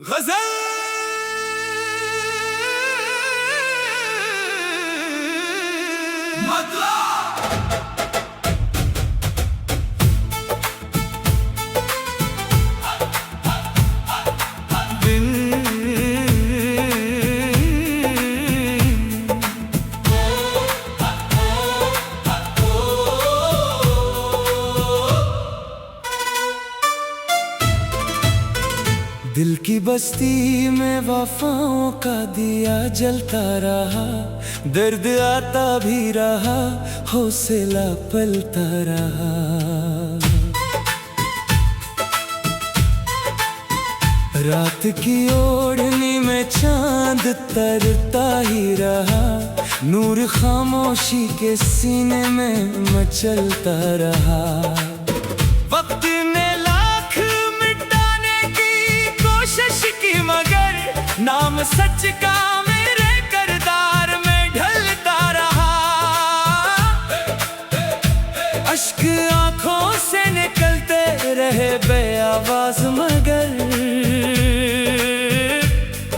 गजल दिल की बस्ती में वफाओं का दिया जलता रहा, दर्द आता भी रहा, हौसला पलता रहा। रात की ओढ़नी में चांद तरता ही रहा, नूर खामोशी के सीने में मचलता रहा। वक्त ने लाख मिटाने की कोशिश की, मगर नाम सच का मेरे किरदार में ढलता रहा। अश्क आंखों से निकलते रहे बेआवाज, मगर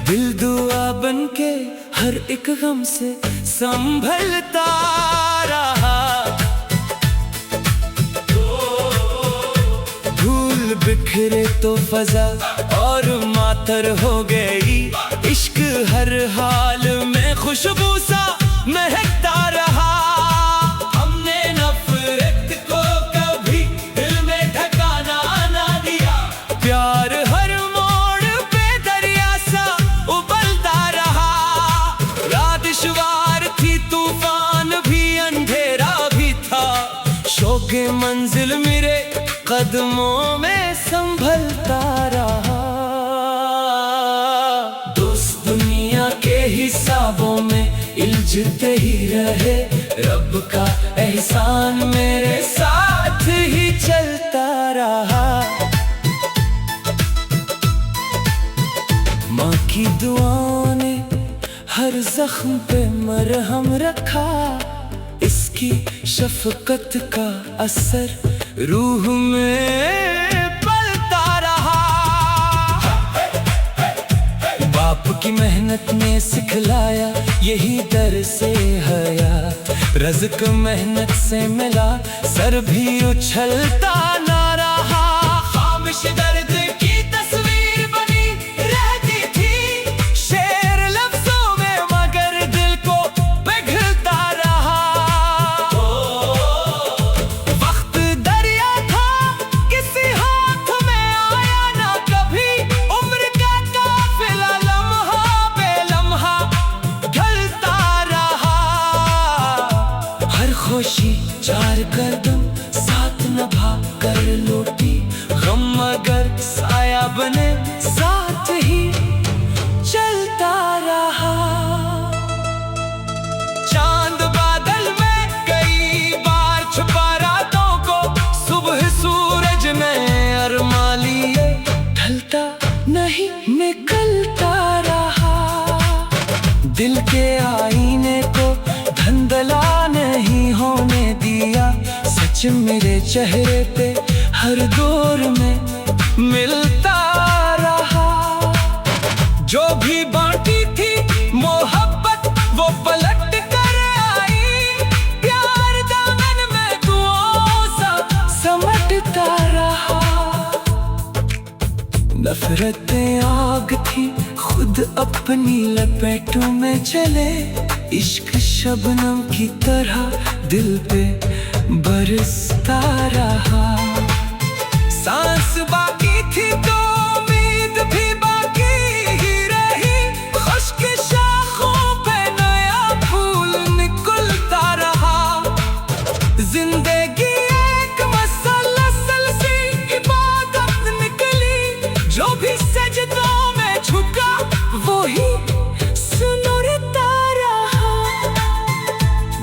दिल दुआ बनके हर एक गम से संभलता रहा। धूल बिखरे तो फजा और मातर हो गई, इश्क हर हाल में खुशबू सा महकता रहा। हमने नफरत को कभी दिल में ठिकाना ना दिया, प्यार हर मोड़ पे दरिया सा उबलता रहा। रात शुमार थी, तूफान भी, अंधेरा भी था, शौक़े मंजिल मेरे कदमों में संभलता रहा। दोस्त दुनिया के हिसाबों में इल्झते ही रहे, रब का एहसान मेरे साथ ही चलता रहा। माँ की दुआओं ने हर जख्म पे मरहम रखा, इसकी शफकत का असर रूह में पलता रहा। बाप की मेहनत ने सिखलाया यही दर से हया, रज़्क़ मेहनत से मिला, सर भी उछलता ना रहा। खामोश दर्द की तस्वीर बनी रहती थी, शेर लफ्ज़ों में, मगर दिल को पिघलता रहा। वक्त दरिया था, किसी हाथ में आया ना कभी, उम्र का काफिला लम्हा बे लम्हा ढलता रहा। हर खुशी चार कदम साथ नभा कर लौटी, गम मगर साया बने साथ ही चलता रहा। चांद बादल में कई बार छुपा रातों को, सुबह सूरज ने अरमा लिए, ढलता नहीं निकलता रहा। दिल के आईने को धंधला नहीं होने दिया, सच मेरे चेहरे पे हर दौर में मिलता रहा। जो भी बांटी थी मोहब्बत वो पलट कर आई, प्यार दामन में दुआओं सा समटता रहा। नफरतें आग थी, खुद अपनी लपेटों में चले, इश्क शबनम की तरह दिल पे बरसता रहा। सांस बाकी थी तो उम्मीद भी बाकी ही रही, खुश्क शाखों पे नया फूल निकलता रहा। जिंदगी एक मसलसल सी इबादत निकली, जो भी सजदों में झुका वो ही सुनता रहा।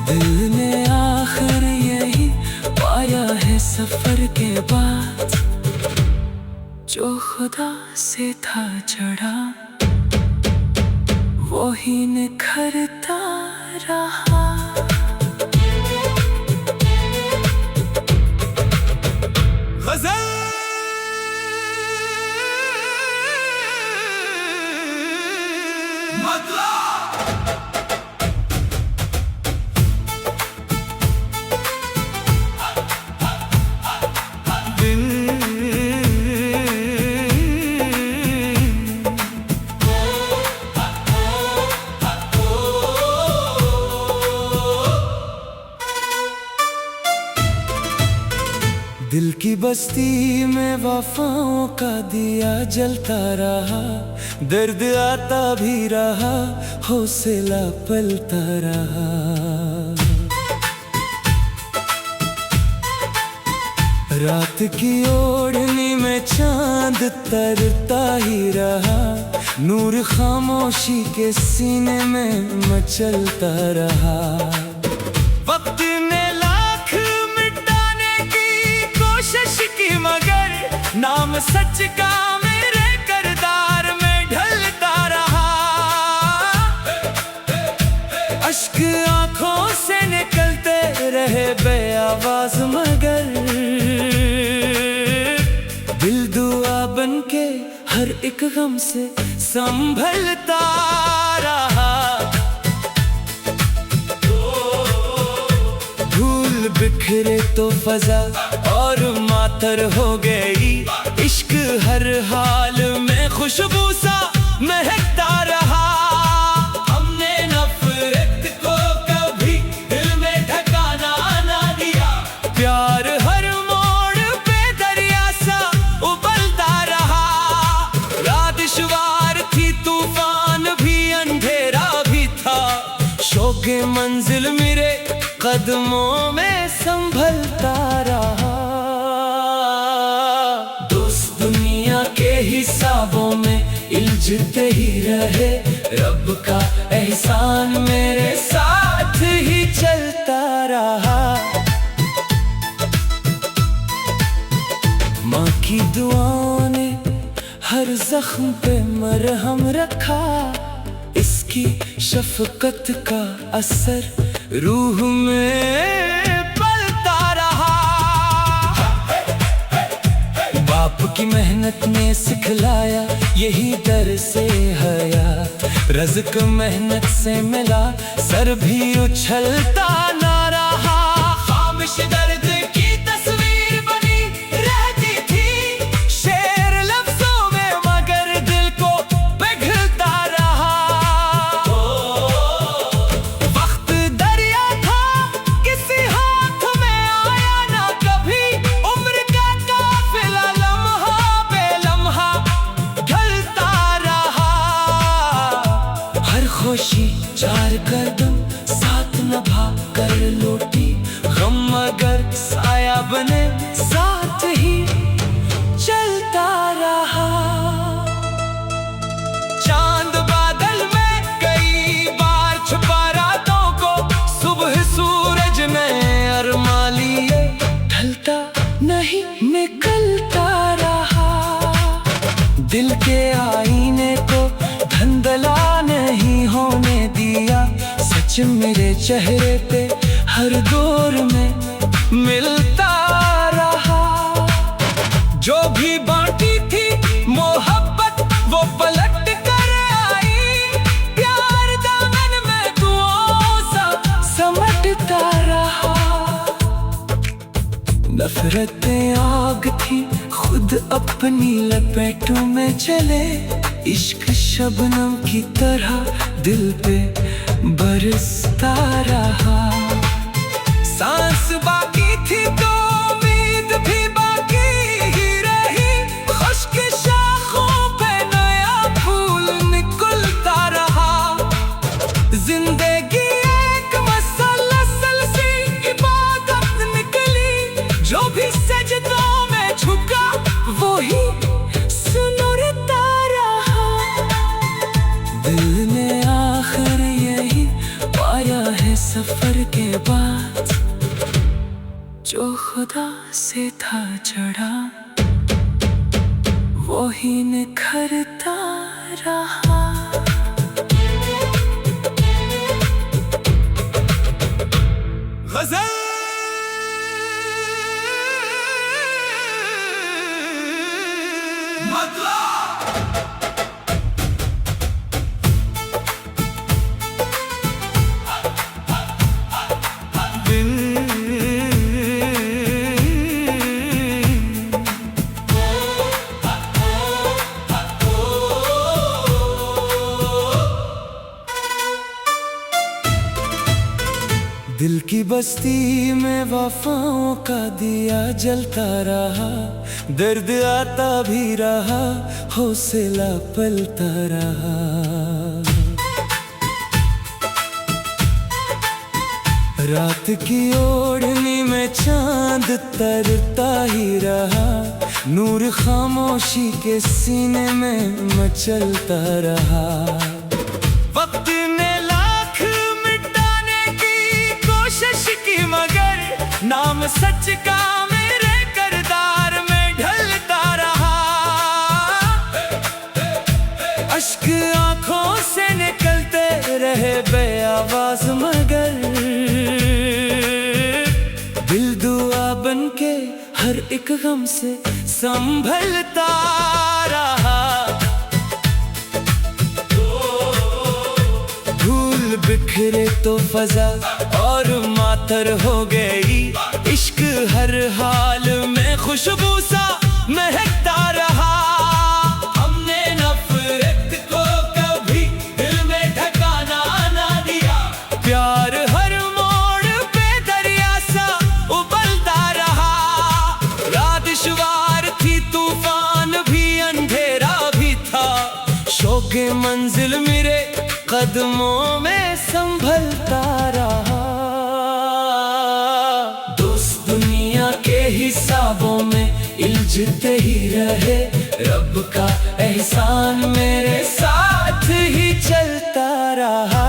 दिल ने आखिर यही पाया है सफर के बाद, जो खुदा से था चढ़ा वो ही निखरता रहा। गजल दिल की बस्ती में वफाओं का दिया जलता रहा, दर्द आता भी रहा, हौसला पलता रहा। रात की ओढ़नी में चांद तरता ही रहा, नूर खामोशी के सीने में मचलता रहा। वक्त ने लाख मिटाने की कोशिश की, मगर नाम सच का मेरे किरदार में ढलता रहा। अश्क आंखों से निकलते रहे बेआवाज, मगर दिल दुआ बन के हर एक गम से संभलता रहा। धूल बिखरे तो फजा और मातर हो गई, इश्क हर हाल में खुशबू सा महकता रहा। हमने नफरत को कभी दिल में ठिकाना ना दिया, प्यार हर मोड़ पे दरिया सा उबलता रहा। रात शुमार थी, तूफान भी, अंधेरा भी था, शौक़े मंजिल मेरे कदमों में संभलता रहा। दोस्त दुनिया के हिसाबों में इल्झते ही रहे, रब का एहसान मेरे साथ ही चलता रहा। माँ की दुआओं ने हर जख्म पे मरहम रखा, इसकी शफकत का असर रूह में पलता रहा। बाप की मेहनत ने सिखलाया यही दर से हयात, रज़्क़ मेहनत से मिला, सर भी उछलता ना रहा। खामोश दर्द की तस्वीर बनी रहती थी, शेर लफ्ज़ों में, मगर दिल को पिघलता रहा। वक्त दरिया था, किसी हाथ में आया ना कभी, उम्र का काफिला लम्हा बे लम्हा ढलता रहा। हर खुशी चार कदम साथ नभा कर लौटी, गम मगर साया बने साथ ही चलता रहा। चांद बादल में कई बार छुपा रातों को, सुबह सूरज ने अरमा लिए, ढलता नहीं निकलता रहा। दिल के आईने को धंधला नहीं होने दिया, सच मेरे चेहरे पे हर दौर में मिलता रहा। जो भी बांटी थी मोहब्बत वो पलट कर आई, प्यार दामन में दुआओं सा समटता रहा। नफरतें आग थी, खुद अपनी लपेटों में चले, इश्क शबनम की तरह दिल पे बरसता रहा। सांस बाकी थी तो उम्मीद भी बाकी ही रही, खुश्क शाखों पे नया फूल निकलता रहा। जिंदगी एक मसलसल सी इबादत निकली, जो भी सजदों में झुका वो ही सुनरता रहा। दिल ने आखिर यही पाया है सफर के बाद, जो खुदा से था चढ़ा वो ही निखरता रहा। गज़ल मतलब की बस्ती में वफाओं का दिया जलता रहा, दर्द आता भी रहा, हौसला पलता रहा। रात की ओढ़नी में चांद तरता ही रहा, नूर खामोशी के सीने में मचलता रहा। वक्त ने लाख मिटाने की कोशिश की, मगर नाम सच का मेरे किरदार में ढलता रहा। अश्क आंखों से निकलते रहे बेआवाज, मगर दिल दुआ बन के हर एक गम से संभलता रहा। धूल बिखरे तो फजा और मातर हो गई, इश्क हर हाल में खुशबू सा महकता रहा। हमने नफरत को कभी दिल में ठिकाना ना दिया, प्यार हर मोड़ पे दरिया सा उबलता रहा। रात शुवार थी, तूफान भी, अंधेरा भी था, शौक़े मंजिल मेरे कदमों में संभलता रहा। दोस्त दुनिया के हिसाबों में उलझते ही रहे, रब का एहसान मेरे साथ ही चलता रहा।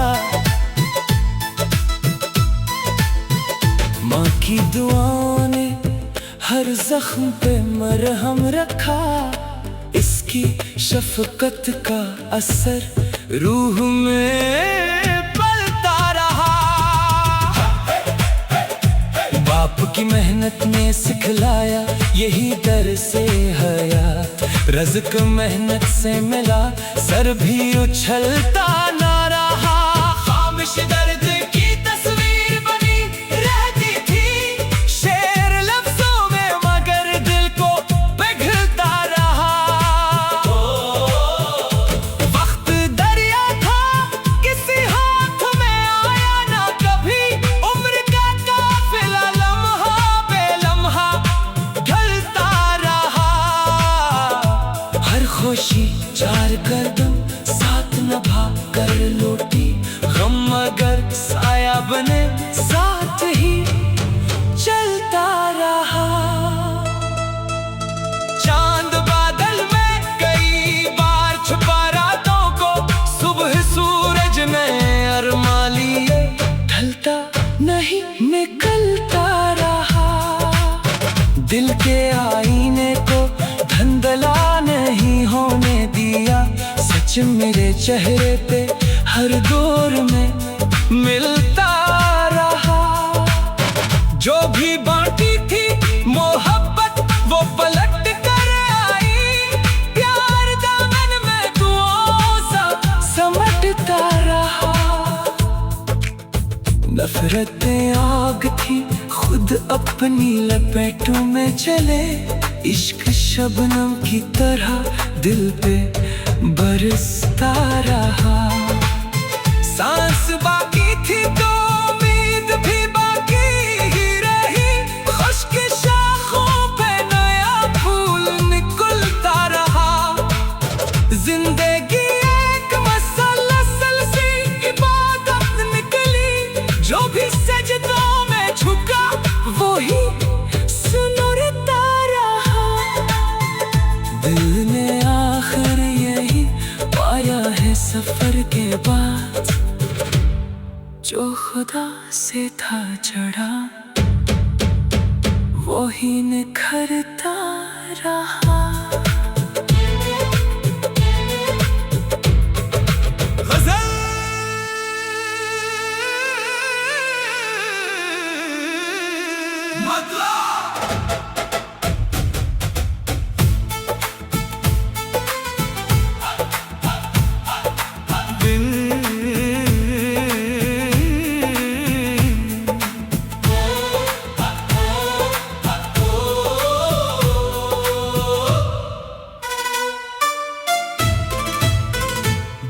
माँ की दुआओं ने हर जख्म पे मरहम रखा, इसकी शफकत का असर रूह में पलता रहा। बाप की मेहनत ने सिखलाया यही दर से हयात, रज़्क मेहनत से मिला, सर भी उछलता ना रहा। खामोश दर्द की तस्वीर बनी रहती थी, शेर लफ्जों में, मगर दिल को पिघलता रहा। वक्त दरिया था, किसी हाथ में आया ना कभी, उम्र का काफिला लम्हा बे लम्हा ढलता रहा। हर खुशी चार कदम साथ नभा कर लौटी, गम मगर साया बने साथ ही चलता रहा। चांद बादल में कई बार छुपा रातों को, सुबह सूरज ने अरमा लिए, ढलता नहीं निकलता रहा। दिल के आईने को धंधला नहीं होने दिया, सच मेरे चेहरे पे हर दौर में मिलता रहा। जो भी बांटी थी मोहब्बत वो पलट कर आई, प्यार दामन में दुआओं सा समटता रहा। नफरतें आग थी, खुद अपनी लपेटों में चले, इश्क शबनम की तरह दिल पे बरसता रहा। सांस बाकी थी तो उम्मीद भी बाकी ही रही, खुश्क शाखों पे नया फूल निकलता रहा। जिंदगी एक मसलसल सी इबादत निकली, जो भी सजदों में झुका वही सुनता रहा। दिल ने आखिर यही पाया है सफर के बाद, जो खुदा से था चढ़ा वही निखरता रहा।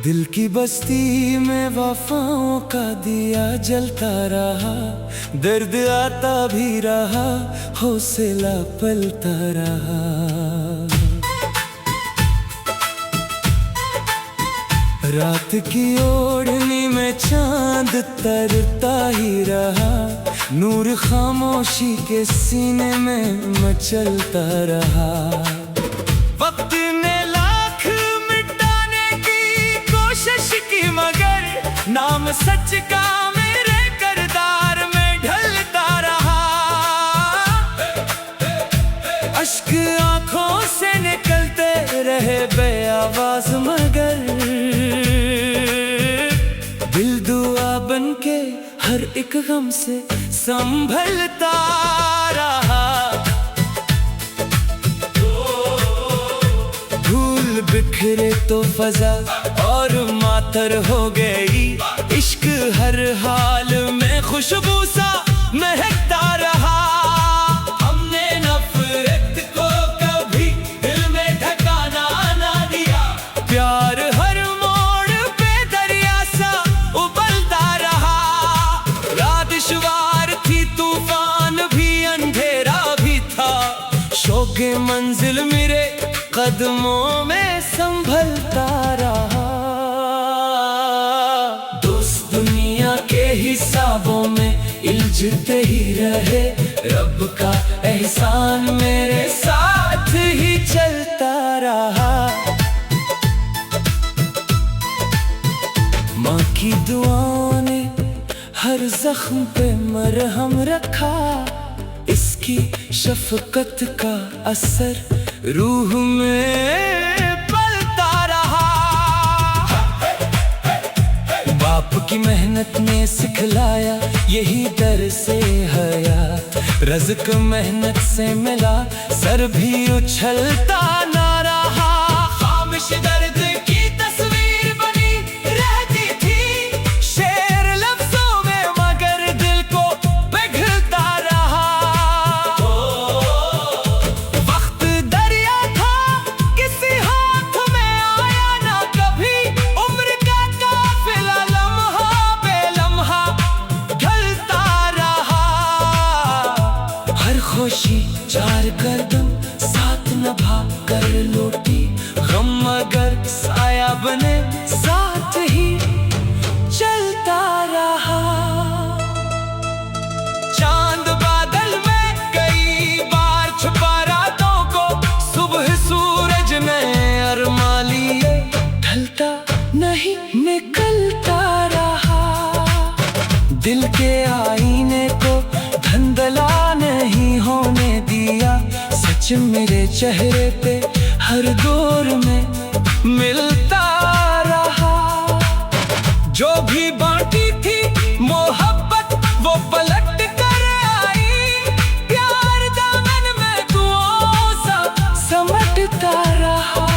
दिल की बस्ती में वफाओं का दिया जलता रहा, दर्द आता भी रहा, हौसला पलता रहा। रात की ओढ़नी में चांद तरता ही रहा, नूर खामोशी के सीने में मचलता रहा। वक्त ने लाख मिटाने की कोशिश की, मगर नाम सच का मेरे किरदार में ढलता रहा। अश्क आंखों से निकलते रहे बेआवाज, मगर दिल दुआ बनके हर एक गम से संभलता रहा। धूल बिखरे तो फजा और मातर हो गई, इश्क हर हाल में खुशबू सा महकता रहा। हमने नफरत को कभी दिल में ठिकाना ना दिया, प्यार हर मोड़ पे दरिया सा उबलता रहा। रात शुमार थी, तूफान भी, अंधेरा भी था, शौक़े मंजिल मेरे कदमों में संभलता रहा। दोस्त दुनिया के हिसाबों में उलझते ही रहे, रब का एहसान मेरे साथ ही चलता रहा। माँ की दुआओं ने हर जख्म पे मरहम रखा, इसकी शफकत का असर रूह में पलता रहा। बाप की मेहनत ने सिखलाया यही दर से हयात, रज़्क़ मेहनत से मिला, सर भी उछलता ना रहा। खामिश दर्द की तस्वीर बनी रहती थी, शेर लफ्ज़ों में, मगर दिल को पिघलता रहा। वक्त दरिया था, किसी हाथ में आया ना कभी, उम्र का काफिला लम्हा बे लम्हा ढलता रहा। हर खुशी चार कदम साथ नभा कर लौटी, गम मगर साया बने साथ ही चलता रहा। चांद बादल में कई बार छुपा रातों को, सुबह सूरज ने अरमा लिए, ढलता नहीं निकलता रहा। दिल के आईने को धंधला नहीं होने दिया, सच मेरे चेहरे पे हर दौर में मिलता रहा। जो भी बांटी थी मोहब्बत वो पलट कर आई, प्यार दामन में दुआओं सा समटता रहा।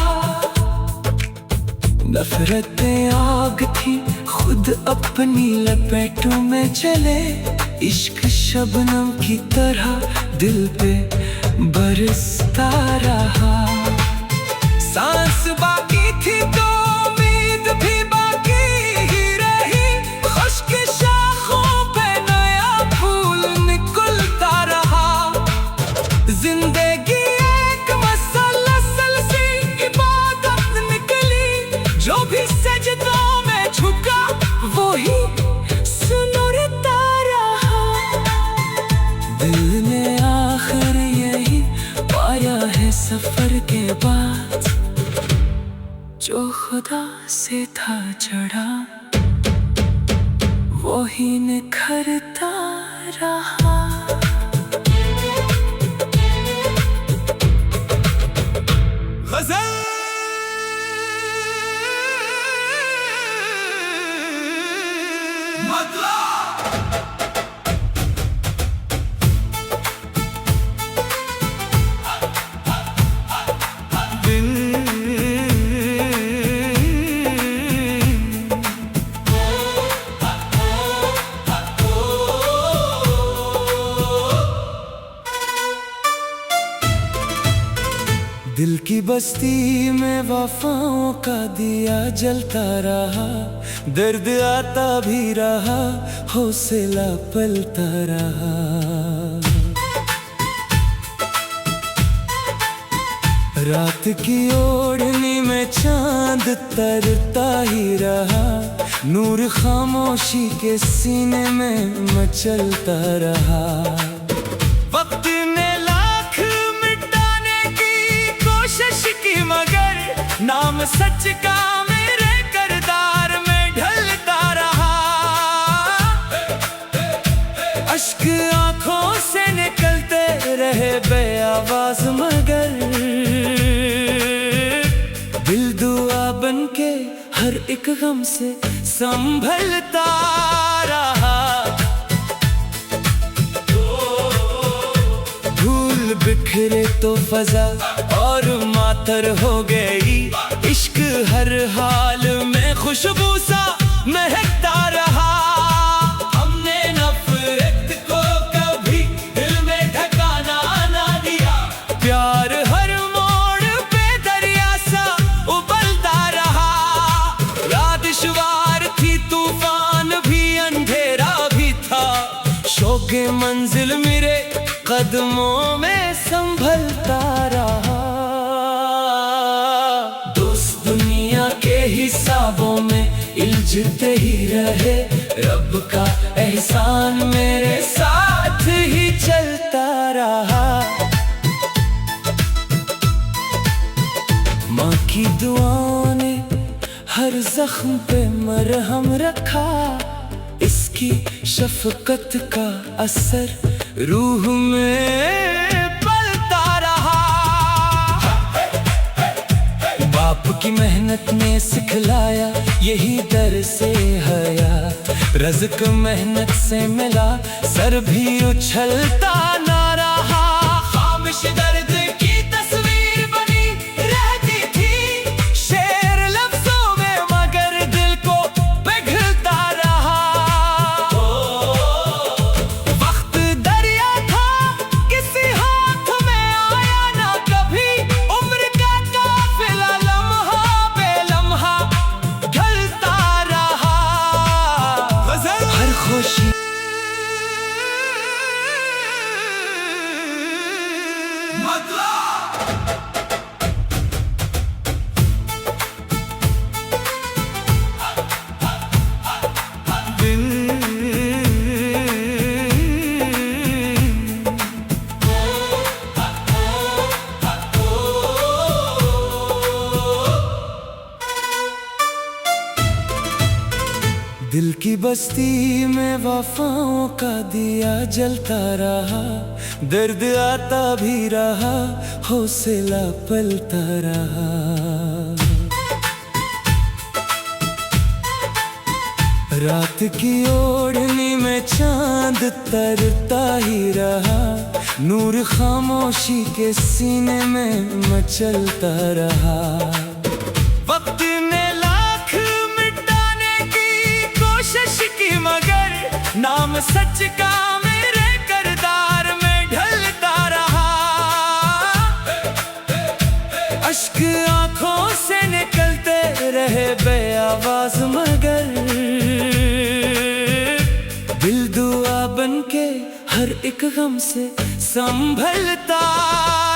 नफरतें आग थी, खुद अपनी लपेटों में चले, इश्क शबनम की तरह दिल पे बरसता रहा। सांस बाकी थी तो उम्मीद भी बाकी ही रही, खुश्क शाखों पे नया फूल निकलता रहा। जिंदगी एक मसलसल सी इबादत निकली, जो भी सजदों में झुका वो ही सुनता रहा। दिल ने आखिर यही पाया है सफर के बाद, जो खुदा से था चढ़ा वो ही निखरता रहा। गज़ल दिल की बस्ती में वफाओं का दिया जलता रहा, दर्द आता भी रहा, हौसला पलता रहा। रात की ओढ़नी में चांद तरता ही रहा, नूर खामोशी के सीने में मचलता रहा। वक्त ने लाख मिटाने की कोशिश की, मगर नाम सच का मेरे किरदार में ढलता रहा। अश्क आंखों से निकलते रहे बेआवाज, मगर दिल दुआ बन के हर एक गम से संभलता रहा। धूल बिखरे तो फजा और मातर हो गई, इश्क हर हाल में खुशबू सा महकता रहा। हमने नफरत को कभी दिल में ठिकाना ना दिया, प्यार हर मोड़ पे दरिया सा उबलता रहा। रात शुमार थी, तूफान भी, अंधेरा भी था, शौक़े मंजिल मेरे कदमों में संभलता रहा। दोस्त दुनिया के हिसाबों में उलझते ही रहे, रब का एहसान मेरे साथ ही चलता रहा। माँ की दुआओं ने हर जख्म पे मरहम रखा, इसकी शफकत का असर रूह में पलता रहा। बाप की मेहनत ने सिखलाया यही दर से हयात, रज़्क़ मेहनत से मिला, सर भी उछलता ना रहा। खामिश दर्द की तस्वीर बनी रहती थी, शेर लफ्ज़ों में, मगर दिल को पिघलता रहा। वक्त दरिया था, किसी हाथ में आया ना कभी, उम्र का काफिला लम्हा बे लम्हा ढलता रहा। हर खुशी दिल की बस्ती में वफाओं का दिया जलता रहा, दर्द आता भी रहा, हौसला पलता रहा। रात की ओढ़नी में चांद तरता ही रहा, नूर खामोशी के सीने में मचलता रहा। वक्त ने लाख मिटाने की कोशिश की, मगर नाम सच का मेरे किरदार में ढलता रहा। अश्क आंखों से निकलते रहे बेआवाज, मगर दिल दुआ बन के हर एक गम से संभलता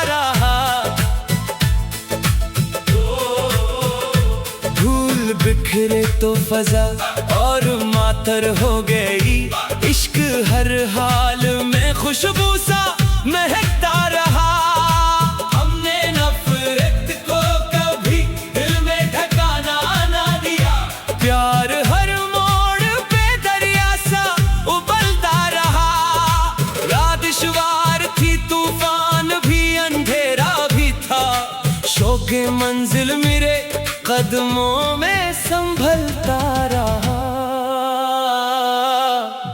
रहा। धूल बिखरे तो फजा और मातर हो गई, इश्क हर हाल में खुशबू सा महकता रहा। हमने नफरत को कभी दिल में ठिकाना ना दिया, प्यार हर मोड़ पे दरिया सा उबलता रहा। रात शुमार थी, तूफान भी, अंधेरा भी था, शौक़े मंजिल मेरे कदमों में संभलता रहा।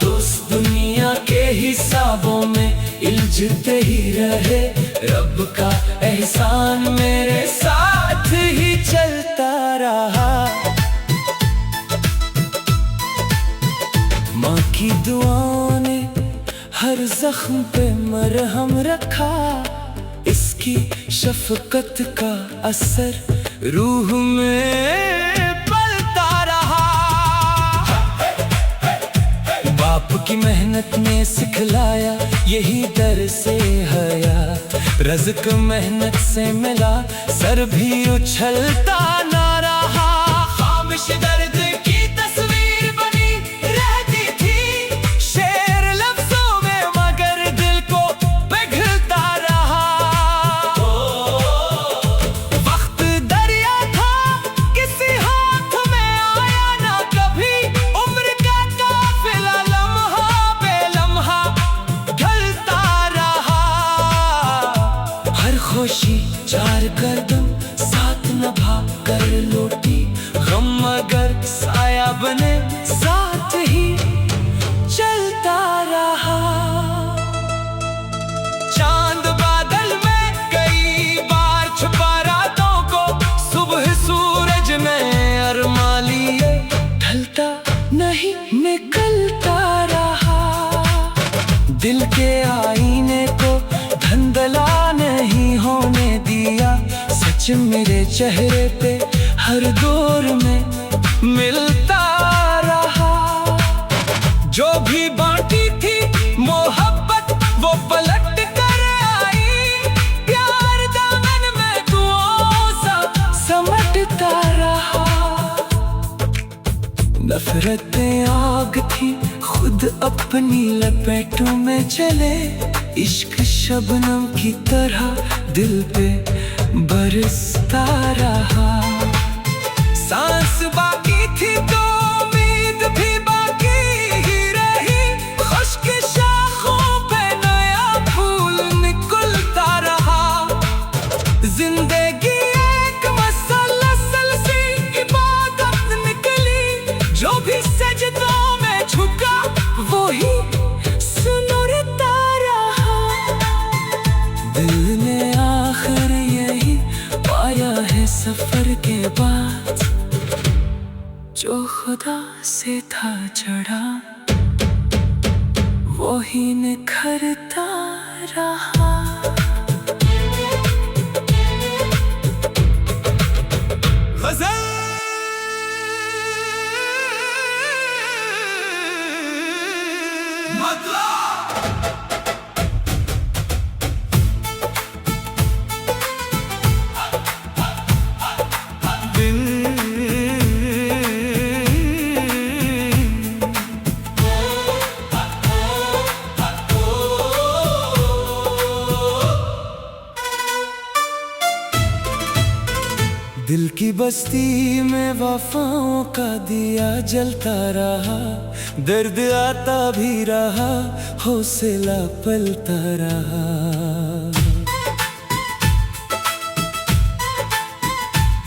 दोस्त दुनिया के हिसाबों में उलझते ही रहे, रब का एहसान मेरे साथ ही चलता रहा। माँ की दुआओं ने हर जख्म पे मरहम रखा, इसकी इसकी शफकत का असर रूह में पलता रहा। बाप की मेहनत ने सिखलाया यही दर से हयात, रज़्क मेहनत से मिला सर भी उछलता ना रहा। खामोश दर्द की तस्वीर बनी रहती थी शेर लफ्जों में, मगर दिल को पिघलता रहा। वक्त दरिया था किसी हाथ में आया ना कभी, उम्र का काफिला लम्हा पे लम्हा ढलता रहा। हर खुशी चार कदम साथ नभा कर लौटी, गम मगर साया बने साथ ही चलता रहा। चांद बादल में कई बार छुपा रातों को, सुबह सूरज ने अरमा लिए ढलता नहीं निकलता रहा। दिल के आईने को धंधला नहीं होने दिया, सच मेरे चेहरे पे हर दौर में मिलता रहा। जो भी बांटी थी मोहब्बत वो पलट कर आई, प्यार दामन में दुआओं सा समेटता रहा। नफरतें आग थी खुद अपनी लपेटों में चले, इश्क शबनम की तरह दिल पे बरसता रहा। सांस बाकी थी तो उम्मीद भी बाकी ही रही, खुश्क शाखों पे नया फूल निकलता रहा। जिंदगी एक मसलसल सी इबादत निकली, जो भी सजदों में झुका वही सुनता रहा। दिल ने आखिर यही पाया है सफर के बाद, जो खुदा से था चढ़ा वही निखरता रहा। दिल की बस्ती में वफाओं का दिया जलता रहा, दर्द आता भी रहा हौसला पलता रहा।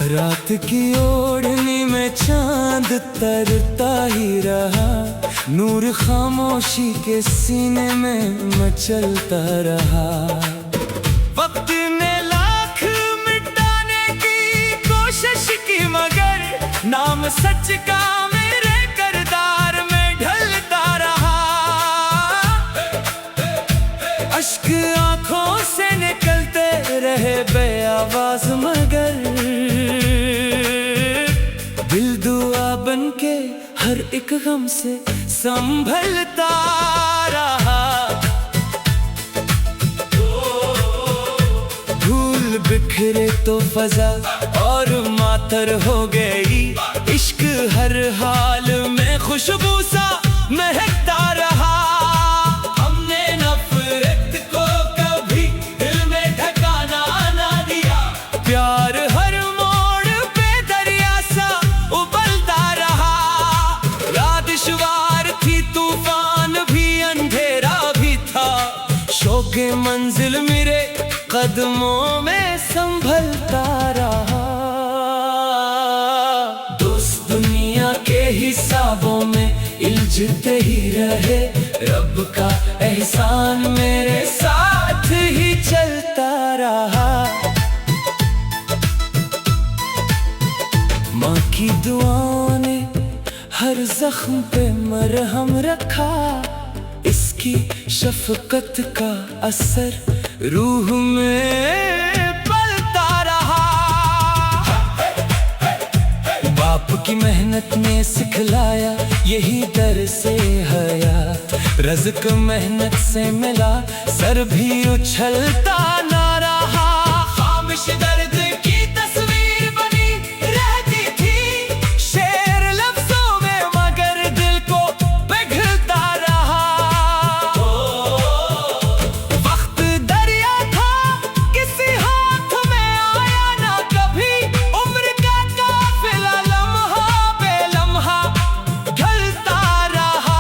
रात की ओढ़नी में चांद तरता ही रहा, नूर खामोशी के सीने में मचलता रहा। वक्त ने लाख मिटाने की कोशिश की, मगर नाम सच का मेरे किरदार में ढलता रहा। अश्क आंखों से निकलते रहे बेआवाज, मगर दिल दुआ बन के हर एक गम से संभलता रहा। धूल बिखरे तो फजा और मातर हो गई, इश्क हर हाल में खुशबू सा महकता रहा। हमने नफरत को कभी दिल में ठिकाना ना दिया, प्यार हर मोड़ पे दरिया सा उबलता रहा। यादशवार थी तूफान भी, अंधेरा भी था, शौक़े मंजिल मेरे कदमों में संभलता रहा। दोस्त दुनिया के हिसाबों में इल्झते ही रहे, रब का एहसान मेरे साथ ही चलता रहा। माँ की दुआओं ने हर जख्म पे मरहम रखा, इसकी शफकत का असर रूह में की मेहनत ने सिखलाया यही डर से हया। रज़्क़ मेहनत से मिला, सर भी उछलता ना रहा। खामोश दर्द की तस्वीर बनी रहती थी, शेर लफ्ज़ों में मगर दिल को पिघलता रहा। वक्त दरिया था किसी हाथ में आया ना कभी, उम्र का काफिला लम्हा बे लम्हा ढलता रहा।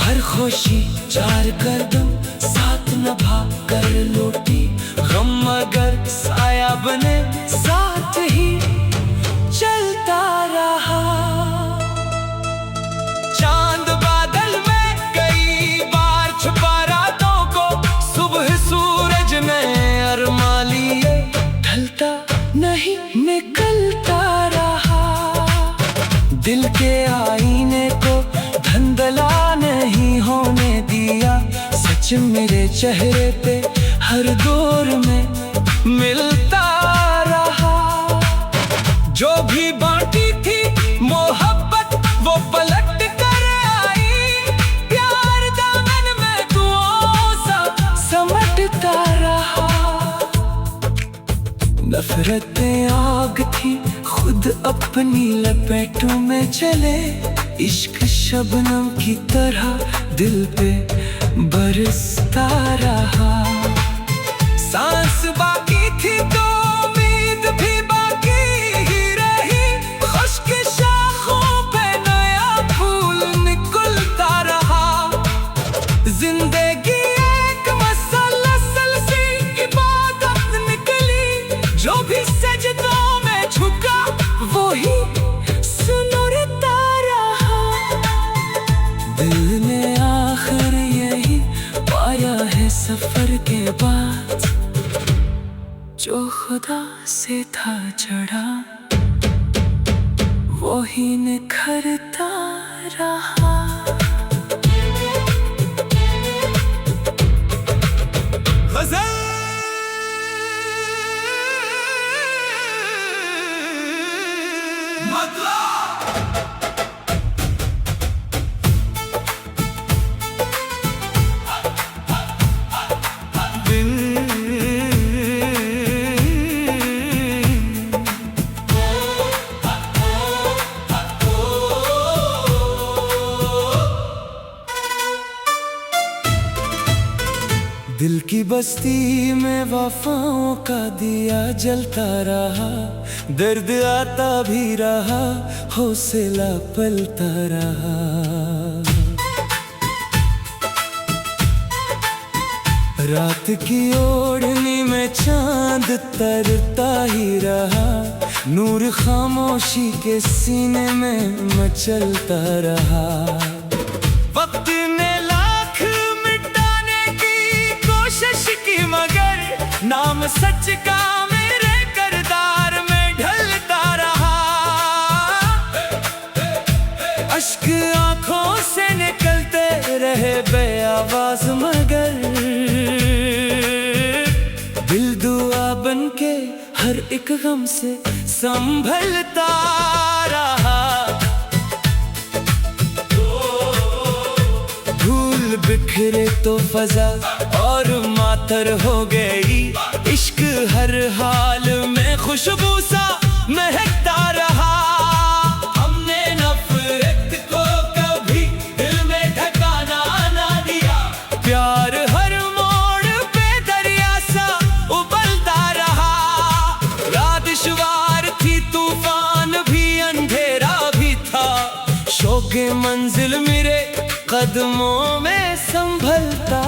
हर खुशी चार कदम साथ नभा कर लौटी, गम मगर साया बने साथ ही चलता रहा। चांद बादल में कई बार छुपा रातों को, सुबह सूरज ने अरमा लिए, ढलता नहीं निकलता रहा। दिल के आईने को धंधला नहीं होने दिया, सच मेरे चेहरे पे हर दौर में मिलता रहा। जो भी बांटी थी मोहब्बत वो पलट कर आई, प्यार दामन में दुआओं सा समटता रहा। नफरतें आग थी खुद अपनी लपेटों में चले, इश्क शबनम की तरह दिल पे बरसता रहा। सांस बाकी थी तो उम्मीद भी बाकी ही रही, खुश्क शाखों पे नया फूल निकलता रहा। जिंदगी एक मसलसल सी इबादत निकली, जो भी सजदों में झुका वो ही सुनता रहा। दिल ने आखिर यही पाया है सफर के बाद, जो खुदा से था चढ़ा वो ही निखरता रहा। गज़ल मतलब दिल की बस्ती में वफाओं का दिया जलता रहा, दर्द आता भी रहा, हौसला पलता रहा। रात की ओढ़नी में चांद तरता ही रहा, नूर खामोशी के सीने में मचलता रहा। वक्त ने लाख मिटाने की कोशिश की मगर नाम सच का मेरे किरदार में ढलता रहा। अश्क आंखों से निकलते रहे बेआवाज मगर दिल दुआ बनके हर एक गम से संभलता रहा। धूल बिखरे तो फजा और मातर हो गई, इश्क हर हाल में खुशबू सा महकता रहा। हमने नफरत को कभी दिल में ठिकाना ना दिया, प्यार हर मोड़ पे दरिया सा उबलता रहा। रात दुश्वार थी, तूफान भी, अंधेरा भी था, शौक़े मंजिल मेरे कदमों में संभलता